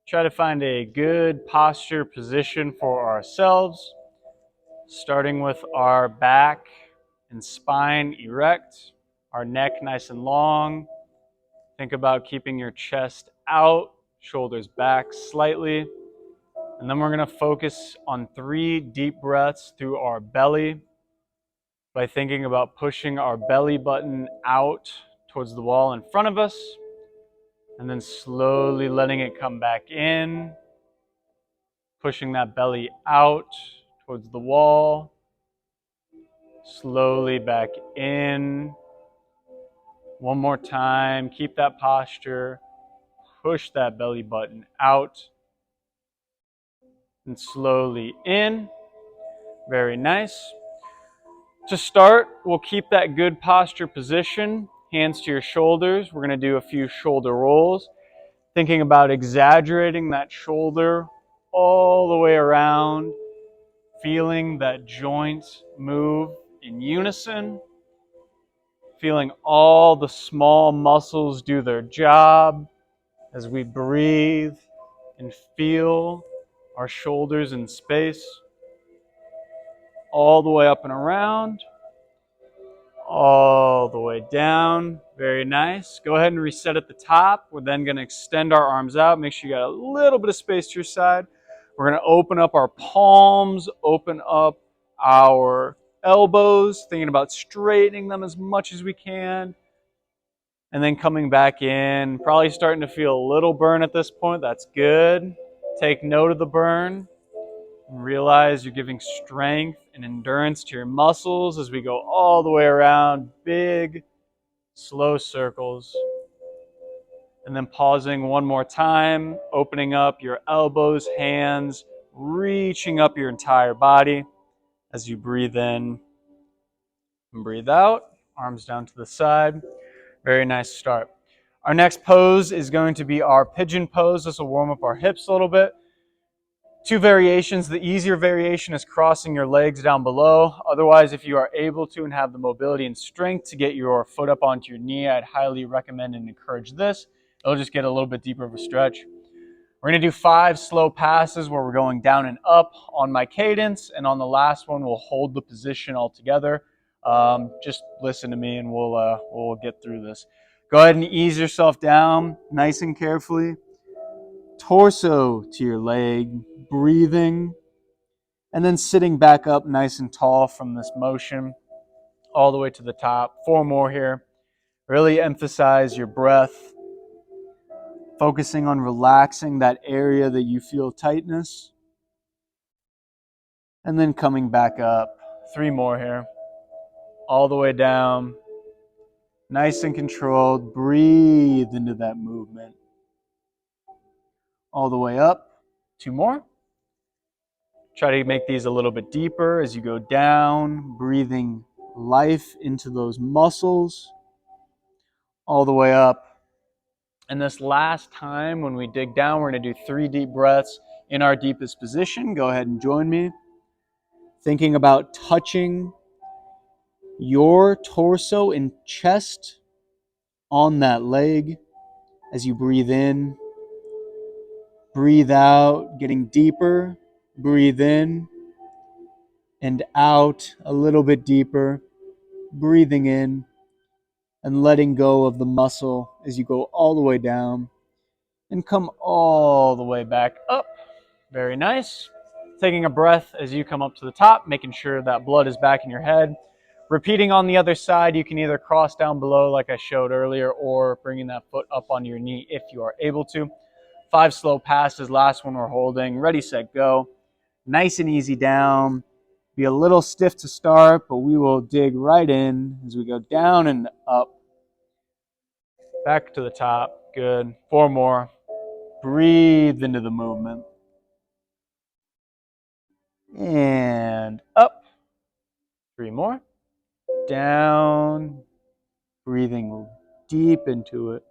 Try to find a good posture position for ourselves, starting with our back and spine erect, our neck nice and long. Think about keeping your chest out, shoulders back slightly. And then we're going to focus on 3 deep breaths through our belly by thinking about pushing our belly button out towards the wall in front of us, and then slowly letting it come back in, pushing that belly out towards the wall, slowly back in. One more time, keep that posture, push that belly button out, and slowly in. Very nice. To start, we'll keep that good posture position, hands to your shoulders. We're going to do a few shoulder rolls, thinking about exaggerating that shoulder all the way around, feeling that joints move in unison, feeling all the small muscles do their job as we breathe and feel our shoulders in space, all the way up and around, all the way down. Very nice. Go ahead and reset at the top. We're then going to extend our arms out. Make sure you got a little bit of space to your side. We're going to open up our palms, open up our elbows, thinking about straightening them as much as we can. And then coming back in, probably starting to feel a little burn at this point. That's good. Take note of the burn. Realize you're giving strength and endurance to your muscles as we go all the way around, big, slow circles. And then pausing one more time, opening up your elbows, hands, reaching up your entire body as you breathe in and breathe out. Arms down to the side. Very nice start. Our next pose is going to be our pigeon pose. This will warm up our hips a little bit. 2 variations. The easier variation is crossing your legs down below. Otherwise, if you are able to and have the mobility and strength to get your foot up onto your knee, I'd highly recommend and encourage this. It'll just get a little bit deeper of a stretch. We're going to do 5 slow passes where we're going down and up on my cadence, and on the last one, we'll hold the position all together. Just listen to me and we'll get through this. Go ahead and ease yourself down nice and carefully. Torso to your leg, breathing, and then sitting back up nice and tall from this motion all the way to the top. 4 more here. Really emphasize your breath, focusing on relaxing that area that you feel tightness, and then coming back up. 3 more here. All the way down, nice and controlled. Breathe into that movement. All the way up. 2 more. Try to make these a little bit deeper as you go down, breathing life into those muscles, all the way up. And this last time when we dig down, we're going to do 3 deep breaths in our deepest position. Go ahead and join me. Thinking about touching your torso and chest on that leg as you breathe in, breathe out, getting deeper, breathe in and out a little bit deeper, breathing in and letting go of the muscle as you go all the way down and come all the way back up. Very nice. Taking a breath as you come up to the top, making sure that blood is back in your head. Repeating on the other side, you can either cross down below like I showed earlier or bringing that foot up on your knee if you are able to. 5 slow passes, last one we're holding. Ready, set, go. Nice and easy down. Be a little stiff to start, but we will dig right in as we go down and up. Back to the top. Good. 4 more. Breathe into the movement. And up. 3 more. Down. Breathing deep into it.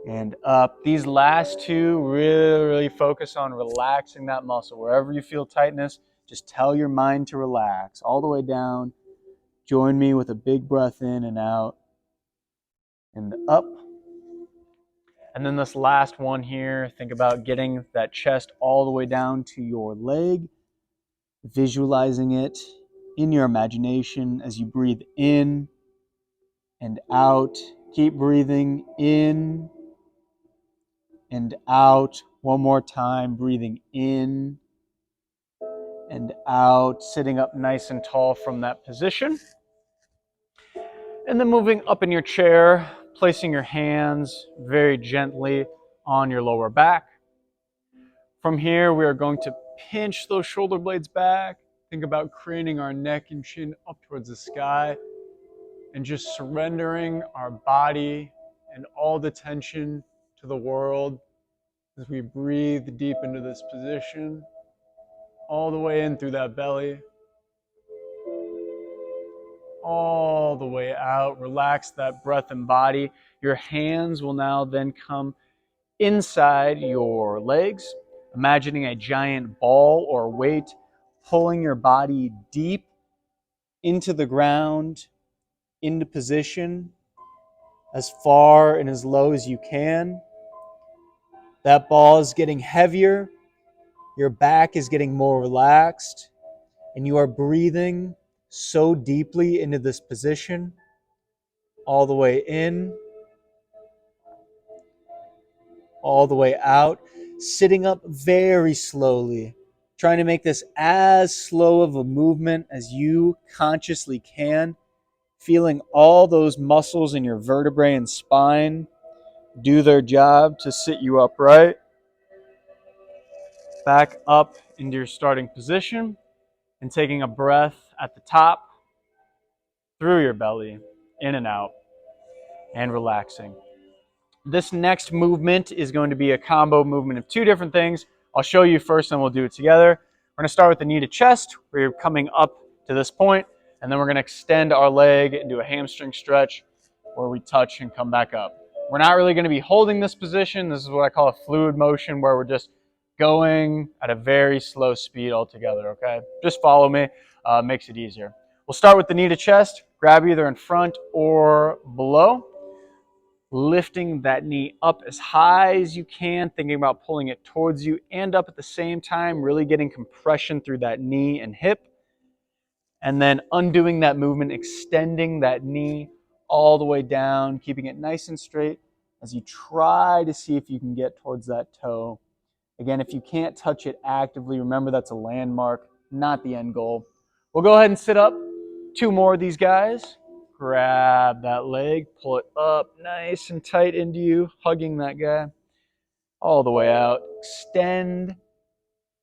And up. These last 2, really focus on relaxing that muscle. Wherever you feel tightness, just tell your mind to relax. All the way down. Join me with a big breath in and out. And up. And then this last one here, think about getting that chest all the way down to your leg, visualizing it in your imagination as you breathe in and out. Keep breathing in and out. One more time, breathing in and out, sitting up nice and tall from that position. And then moving up in your chair, placing your hands very gently on your lower back. From here, we are going to pinch those shoulder blades back. Think about craning our neck and chin up towards the sky and just surrendering our body and all the tension to the world as we breathe deep into this position, all the way in through that belly, all the way out. Relax that breath and body. Your hands will now then come inside your legs, imagining a giant ball or weight pulling your body deep into the ground, into position, as far and as low as you can. That ball is getting heavier, your back is getting more relaxed, and you are breathing so deeply into this position, all the way in, all the way out, sitting up very slowly, trying to make this as slow of a movement as you consciously can, feeling all those muscles in your vertebrae and spine do their job to sit you upright. Back up into your starting position and taking a breath at the top through your belly, in and out, and relaxing. This next movement is going to be a combo movement of two different things. I'll show you first, and we'll do it together. We're going to start with the knee to chest, where you're coming up to this point, and then we're going to extend our leg and do a hamstring stretch where we touch and come back up. We're not really going to be holding this position. This is what I call a fluid motion, where we're just going at a very slow speed altogether, okay? Just follow me. Makes it easier. We'll start with the knee to chest. Grab either in front or below. Lifting that knee up as high as you can, thinking about pulling it towards you and up at the same time, really getting compression through that knee and hip. And then undoing that movement, extending that knee all the way down, keeping it nice and straight as you try to see if you can get towards that toe. Again, if you can't touch it actively, remember that's a landmark, not the end goal. We'll go ahead and sit up. Two more of these guys. Grab that leg, pull it up nice and tight into you, hugging that guy all the way out. Extend,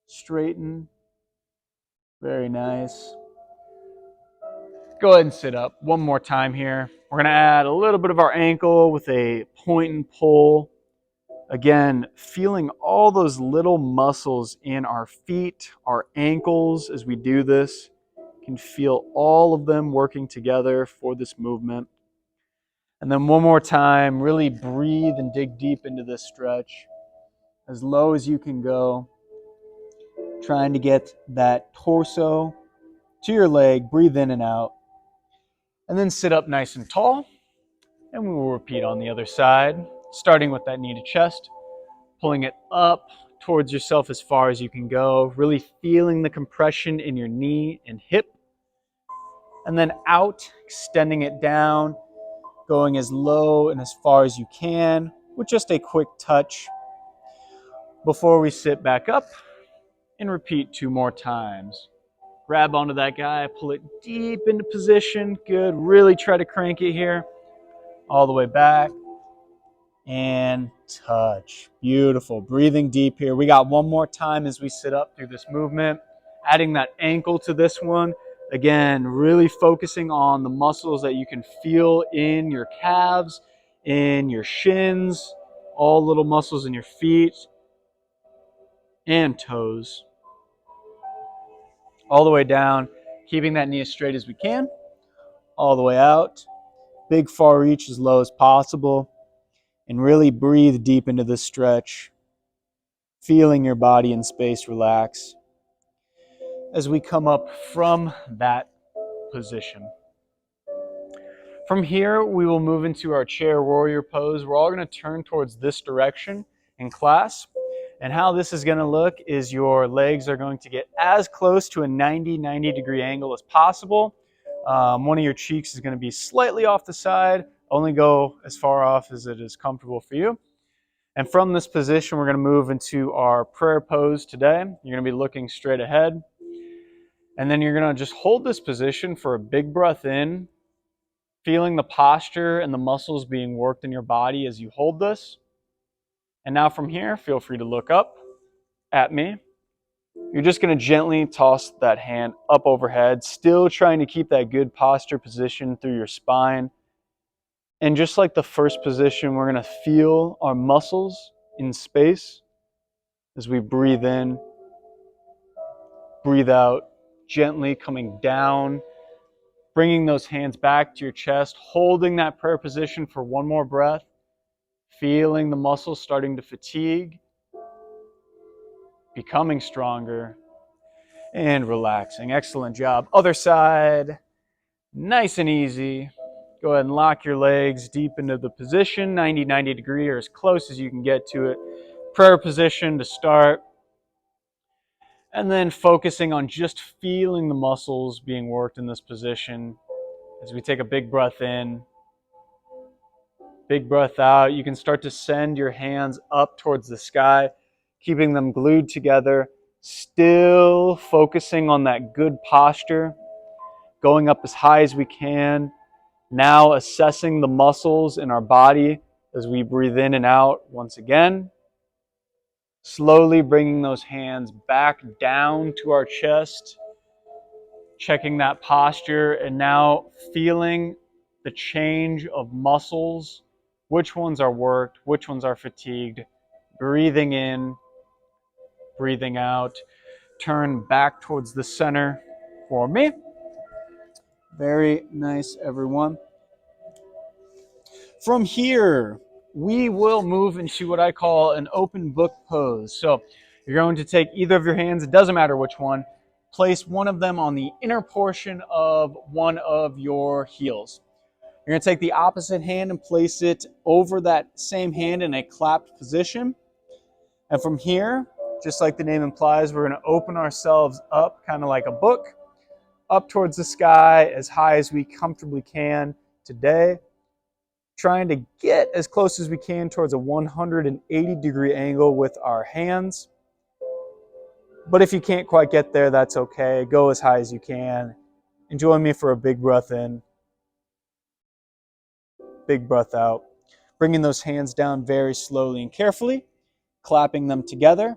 straighten. Very nice. Go ahead and sit up one more time here. We're going to add a little bit of our ankle with a point and pull. Again, feeling all those little muscles in our feet, our ankles as we do this. Can feel all of them working together for this movement. And then one more time, really breathe and dig deep into this stretch. As low as you can go. Trying to get that torso to your leg, breathe in and out. And then sit up nice and tall. And we will repeat on the other side, starting with that knee to chest. Pulling it up towards yourself as far as you can go. Really feeling the compression in your knee and hip. And then out, extending it down, going as low and as far as you can with just a quick touch before we sit back up and repeat two more times. Grab onto that guy, pull it deep into position. Good. Really try to crank it here. All the way back and touch. Beautiful. Breathing deep here. We got one more time as we sit up through this movement. Adding that ankle to this one. Again, really focusing on the muscles that you can feel in your calves, in your shins, all little muscles in your feet and toes. All the way down, keeping that knee as straight as we can. All the way out. Big far reach as low as possible. And really breathe deep into this stretch. Feeling your body and space relax as we come up from that position. From here, we will move into our chair warrior pose. We're all going to turn towards this direction and clasp. And how this is going to look is your legs are going to get as close to a 90 degree angle as possible. One of your cheeks is going to be slightly off the side. Only go as far off as it is comfortable for you. And from this position, we're going to move into our prayer pose today. You're going to be looking straight ahead. And then you're going to just hold this position for a big breath in, feeling the posture and the muscles being worked in your body as you hold this. And now from here, feel free to look up at me. You're just going to gently toss that hand up overhead, still trying to keep that good posture position through your spine. And just like the first position, we're going to feel our muscles in space as we breathe in, breathe out, gently coming down, bringing those hands back to your chest, holding that prayer position for one more breath, feeling the muscles starting to fatigue, becoming stronger, and relaxing. Excellent job. Other side, nice and easy. Go ahead and lock your legs deep into the position, 90 degree or as close as you can get to it. Prayer position to start. And then focusing on just feeling the muscles being worked in this position. As we take a big breath in, big breath out, you can start to send your hands up towards the sky, keeping them glued together, still focusing on that good posture, going up as high as we can. Now assessing the muscles in our body as we breathe in and out once again. Slowly bringing those hands back down to our chest, checking that posture, and now feeling the change of muscles, which ones are worked, which ones are fatigued. Breathing in, breathing out. Turn back towards the center for me. Very nice, everyone. From here, we will move into what I call an open book pose. So you're going to take either of your hands, it doesn't matter which one, place one of them on the inner portion of one of your heels. You're going to take the opposite hand and place it over that same hand in a clapped position. And from here, just like the name implies, we're going to open ourselves up kind of like a book, up towards the sky as high as we comfortably can today. Trying to get as close as we can towards a 180 degree angle with our hands. But if you can't quite get there, that's okay. Go as high as you can. And join me for a big breath in, big breath out. Bringing those hands down very slowly and carefully, clapping them together,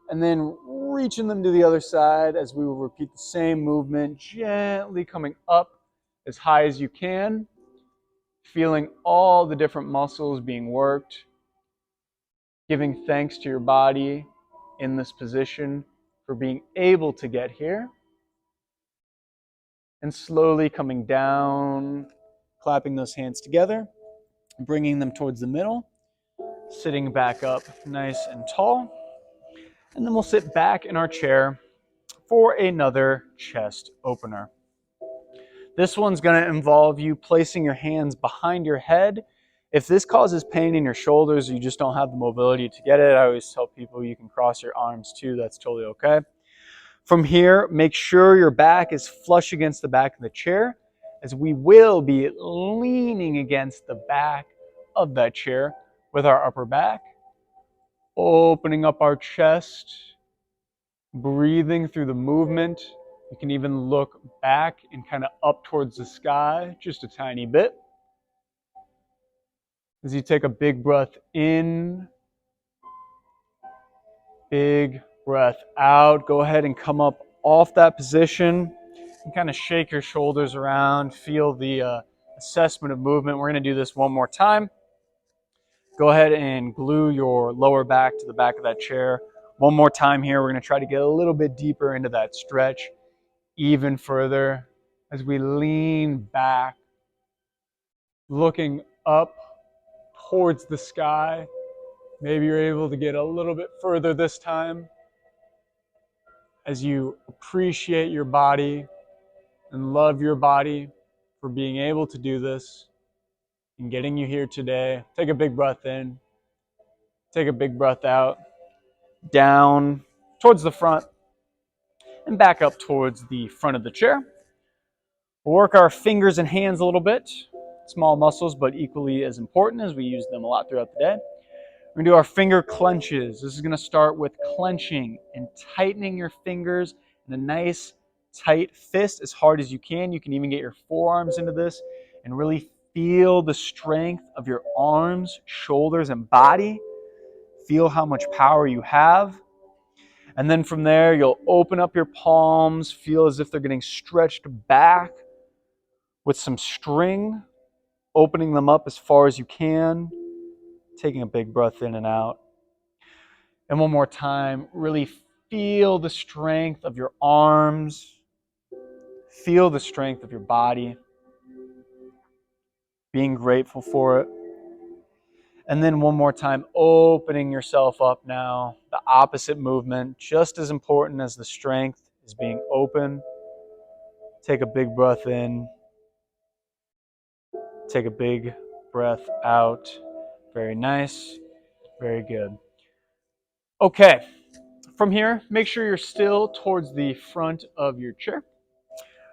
and then reaching them to the other side as we will repeat the same movement, gently coming up as high as you can. Feeling all the different muscles being worked, giving thanks to your body in this position for being able to get here, and slowly coming down, clapping those hands together, bringing them towards the middle, sitting back up nice and tall, and then we'll sit back in our chair for another chest opener. This one's going to involve you placing your hands behind your head. If this causes pain in your shoulders or you just don't have the mobility to get it, I always tell people you can cross your arms too. That's totally okay. From here, make sure your back is flush against the back of the chair, as we will be leaning against the back of that chair with our upper back, opening up our chest, breathing through the movement. You can even look back and kind of up towards the sky just a tiny bit. As you take a big breath in, big breath out, go ahead and come up off that position and kind of shake your shoulders around, feel the assessment of movement. We're going to do this one more time. Go ahead and glue your lower back to the back of that chair. One more time here. We're going to try to get a little bit deeper into that stretch, even further as we lean back, looking up towards the sky. Maybe you're able to get a little bit further this time as you appreciate your body and love your body for being able to do this. in getting you here today. Take a big breath in, take a big breath out, down towards the front, and back up towards the front of the chair. We'll work our fingers and hands a little bit. Small muscles, but equally as important as we use them a lot throughout the day. We're gonna do our finger clenches. This is gonna start with clenching and tightening your fingers in a nice tight fist as hard as you can. You can even get your forearms into this and really feel the strength of your arms, shoulders, and body. Feel how much power you have. And then from there, you'll open up your palms, feel as if they're getting stretched back with some string, opening them up as far as you can, taking a big breath in and out. And one more time, really feel the strength of your arms, feel the strength of your body, being grateful for it. And then one more time, opening yourself up now. The opposite movement, just as important as the strength, is being open. Take a big breath in. Take a big breath out. Very nice. Very good. Okay, from here, make sure you're still towards the front of your chair.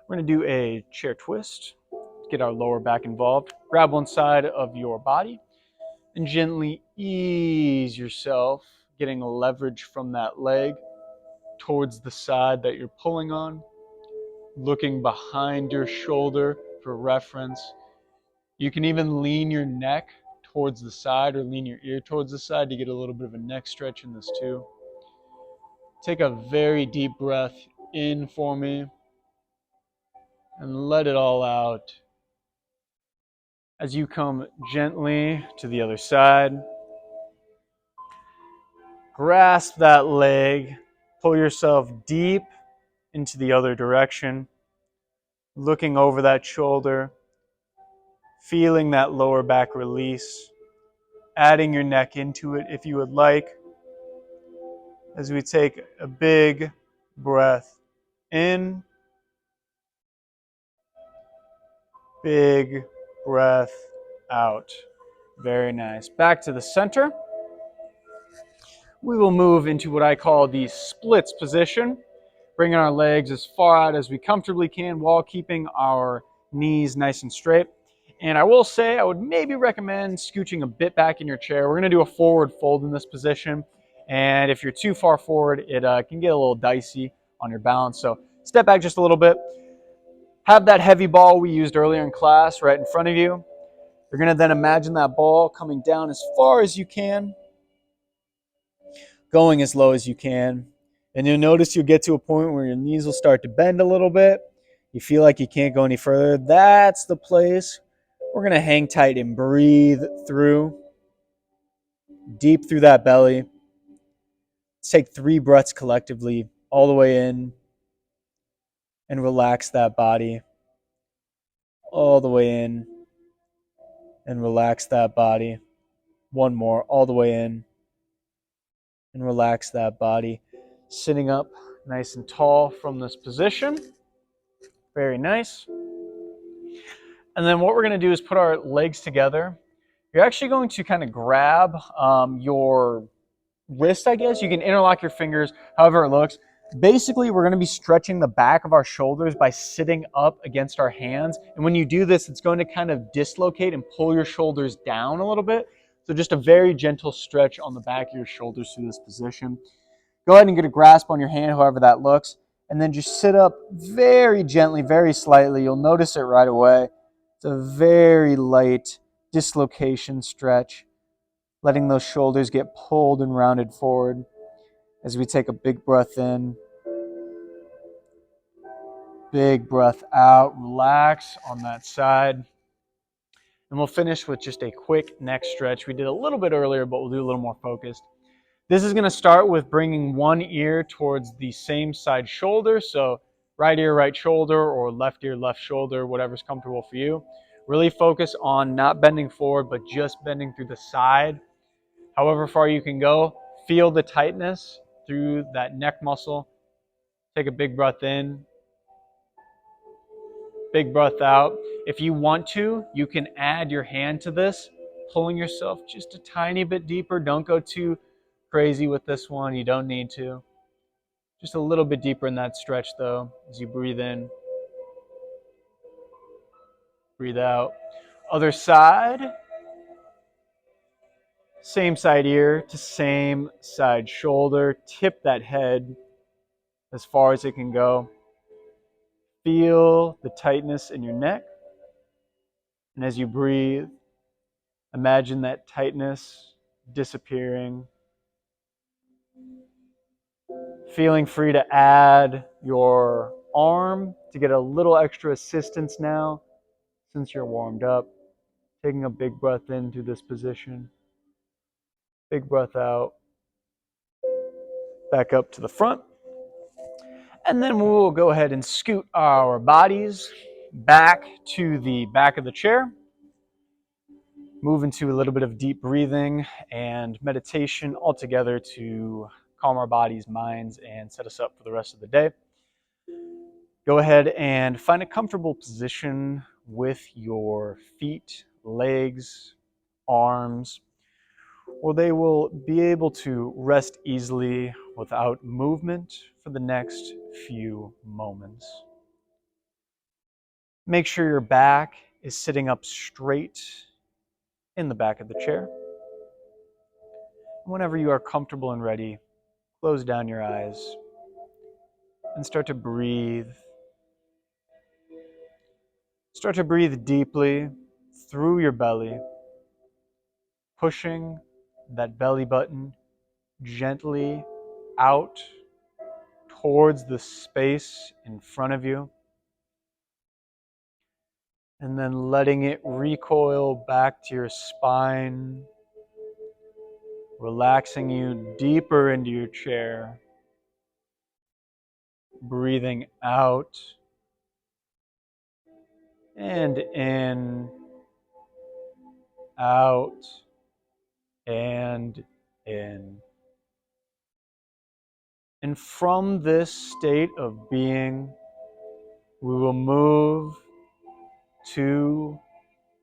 We're going to do a chair twist. Get our lower back involved. Grab one side of your body and gently ease yourself, getting leverage from that leg towards the side that you're pulling on, looking behind your shoulder for reference. You can even lean your neck towards the side or lean your ear towards the side to get a little bit of a neck stretch in this too. Take a very deep breath in for me and let it all out. As you come gently to the other side, grasp that leg, pull yourself deep into the other direction, looking over that shoulder, feeling that lower back release, adding your neck into it if you would like, as we take a big breath in, big breath out. Very nice. Back to the center. We will move into what I call the splits position, bringing our legs as far out as we comfortably can while keeping our knees nice and straight. And I will say I would maybe recommend scooching a bit back in your chair. We're going to do a forward fold in this position. And if you're too far forward, it can get a little dicey on your balance. So step back just a little bit. Have that heavy ball we used earlier in class right in front of you. You're going to then imagine that ball coming down as far as you can, going as low as you can. And you'll notice you'll get to a point where your knees will start to bend a little bit. You feel like you can't go any further. That's the place. We're going to hang tight and breathe through, deep through that belly. Let's take 3 breaths collectively, all the way in, and relax that body. All the way in, and relax that body. One more, all the way in, and relax that body. Sitting up nice and tall from this position. Very nice. And then what we're going to do is put our legs together. You're actually going to kind of grab your wrist, I guess. You can interlock your fingers, however it looks. Basically, we're going to be stretching the back of our shoulders by sitting up against our hands. And when you do this, it's going to kind of dislocate and pull your shoulders down a little bit. So just a very gentle stretch on the back of your shoulders through this position. Go ahead and get a grasp on your hand, however that looks. And then just sit up very gently, very slightly. You'll notice it right away. It's a very light dislocation stretch, letting those shoulders get pulled and rounded forward as we take a big breath in, big breath out, relax on that side. And we'll finish with just a quick neck stretch. We did a little bit earlier, but we'll do a little more focused. This is going to start with bringing one ear towards the same side shoulder. So right ear, right shoulder, or left ear, left shoulder, whatever's comfortable for you. Really focus on not bending forward, but just bending through the side. However far you can go, feel the tightness through that neck muscle. Take a big breath in. Big breath out. If you want to, you can add your hand to this, pulling yourself just a tiny bit deeper. Don't go too crazy with this one. You don't need to. Just a little bit deeper in that stretch, though, as you breathe in. Breathe out. Other side. Same side ear to same side shoulder. Tip that head as far as it can go. Feel the tightness in your neck. And as you breathe, imagine that tightness disappearing. Feeling free to add your arm to get a little extra assistance now since you're warmed up. Taking a big breath into this position. Big breath out. Back up to the front. And then we'll go ahead and scoot our bodies back to the back of the chair. Move into a little bit of deep breathing and meditation all together to calm our bodies, minds, and set us up for the rest of the day. Go ahead and find a comfortable position with your feet, legs, arms, where they will be able to rest easily without movement for the next few moments. Make sure your back is sitting up straight in the back of the chair. Whenever you are comfortable and ready, close down your eyes and start to breathe. Start to breathe deeply through your belly, pushing that belly button gently out towards the space in front of you, and then letting it recoil back to your spine, relaxing you deeper into your chair, breathing out and in, out and in. And from this state of being, we will move to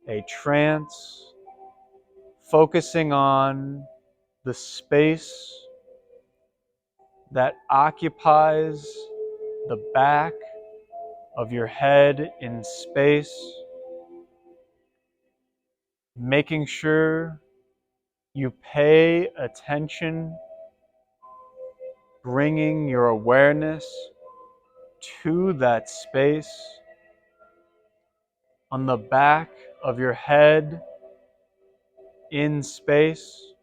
a trance, focusing on the space that occupies the back of your head in space, making sure you pay attention, bringing your awareness to that space on the back of your head in space.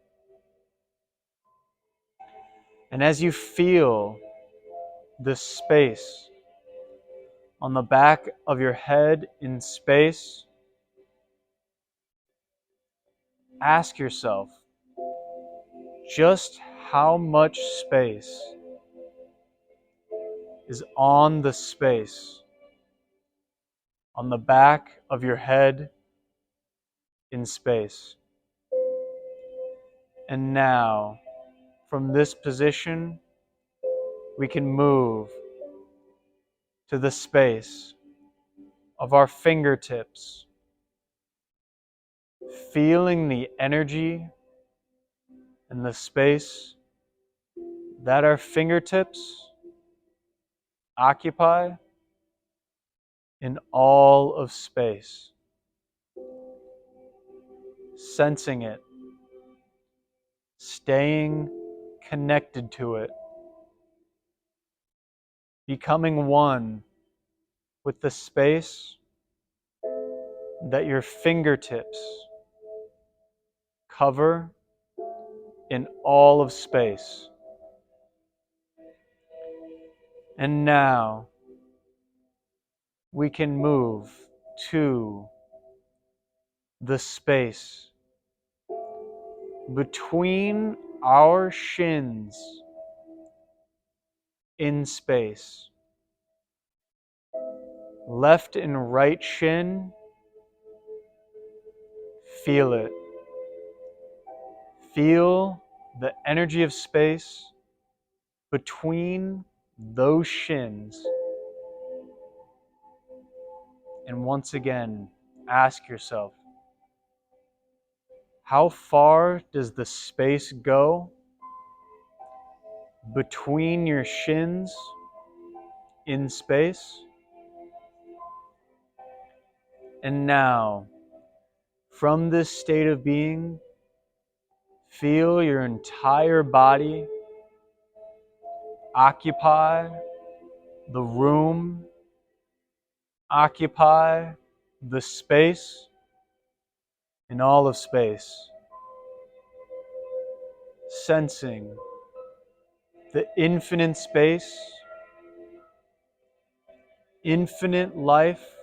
And as you feel this space on the back of your head in space, ask yourself just how much space is on the space on the back of your head in space. And now, from this position, we can move to the space of our fingertips, feeling the energy and the space that our fingertips occupy in all of space. Sensing it, staying connected to it, becoming one with the space that your fingertips cover in all of space. And now we can move to the space between our shins in space. Left and right shin, feel it. Feel the energy of space between those shins. And once again, ask yourself, how far does the space go between your shins in space? And now, from this state of being, feel your entire body occupy the room, occupy the space in all of space, sensing the infinite space, infinite life,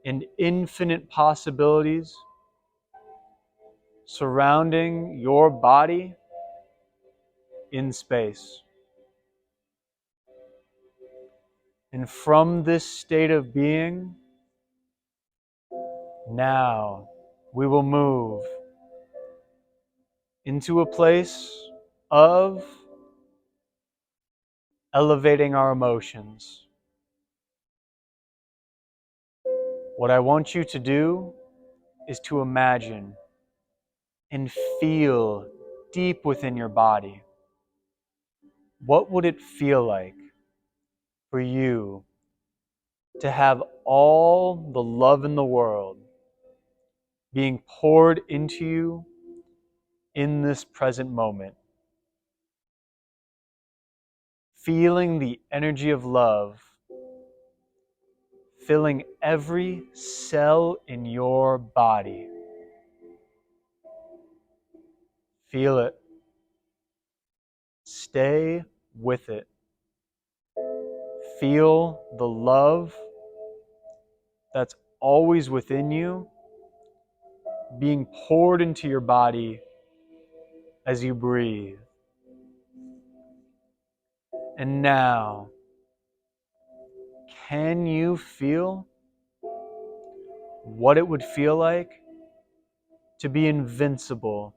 and infinite possibilities surrounding your body in space. And from this state of being, now we will move into a place of elevating our emotions. What I want you to do is to imagine and feel deep within your body. What would it feel like for you to have all the love in the world being poured into you in this present moment? Feeling the energy of love filling every cell in your body. Feel it. Stay with it. Feel the love that's always within you being poured into your body as you breathe. And now, can you feel what it would feel like to be invincible?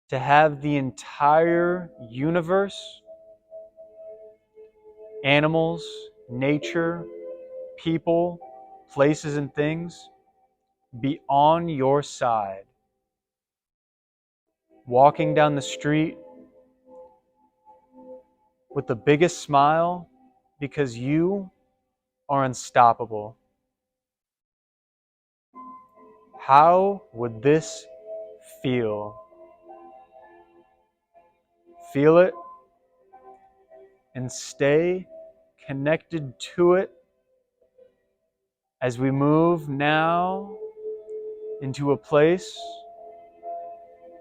To have the entire universe, animals, nature, people, places, and things be on your side. Walking down the street with the biggest smile because you are unstoppable. How would this feel? Feel it and stay connected to it as we move now into a place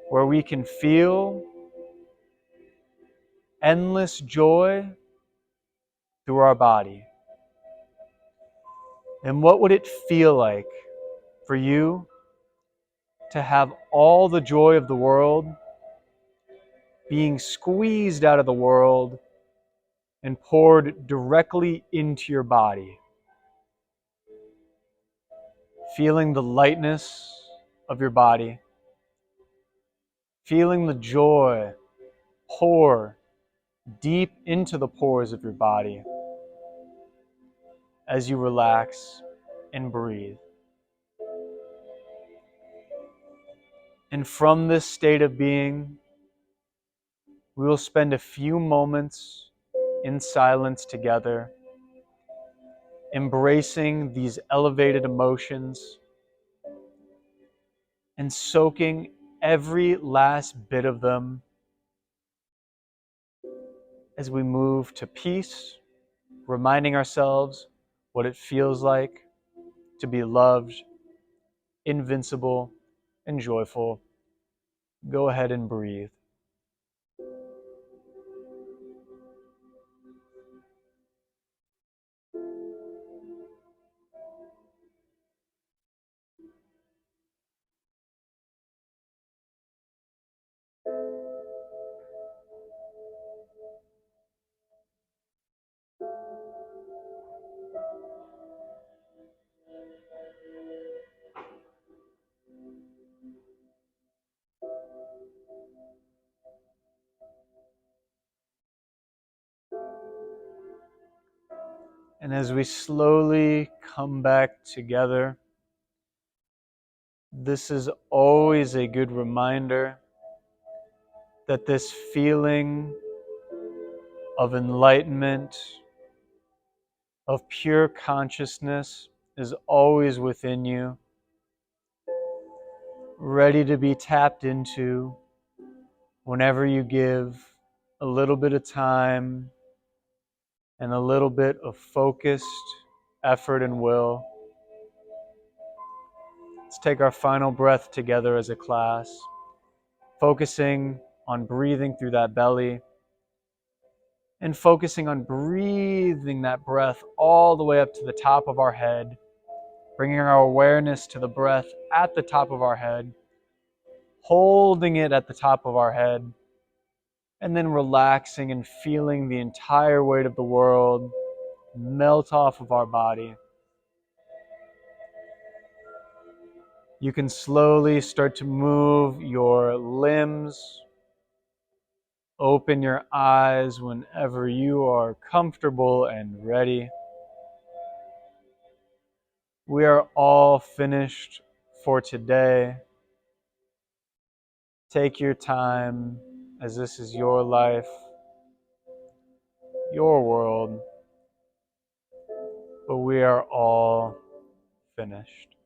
where we can feel endless joy through our body. And what would it feel like for you to have all the joy of the world being squeezed out of the world and poured directly into your body? Feeling the lightness of your body, feeling the joy pour deep into the pores of your body as you relax and breathe. And from this state of being, we will spend a few moments in silence together, embracing these elevated emotions and soaking every last bit of them as we move to peace, reminding ourselves what it feels like to be loved, invincible, and joyful. Go ahead and breathe. And as we slowly come back together, this is always a good reminder that this feeling of enlightenment, of pure consciousness, is always within you, ready to be tapped into whenever you give a little bit of time and a little bit of focused effort and will. Let's take our final breath together as a class, focusing on breathing through that belly and focusing on breathing that breath all the way up to the top of our head, bringing our awareness to the breath at the top of our head, holding it at the top of our head, and then relaxing and feeling the entire weight of the world melt off of our body. You can slowly start to move your limbs. Open your eyes whenever you are comfortable and ready. We are all finished for today. Take your time, as this is your life, your world, but we are all finished.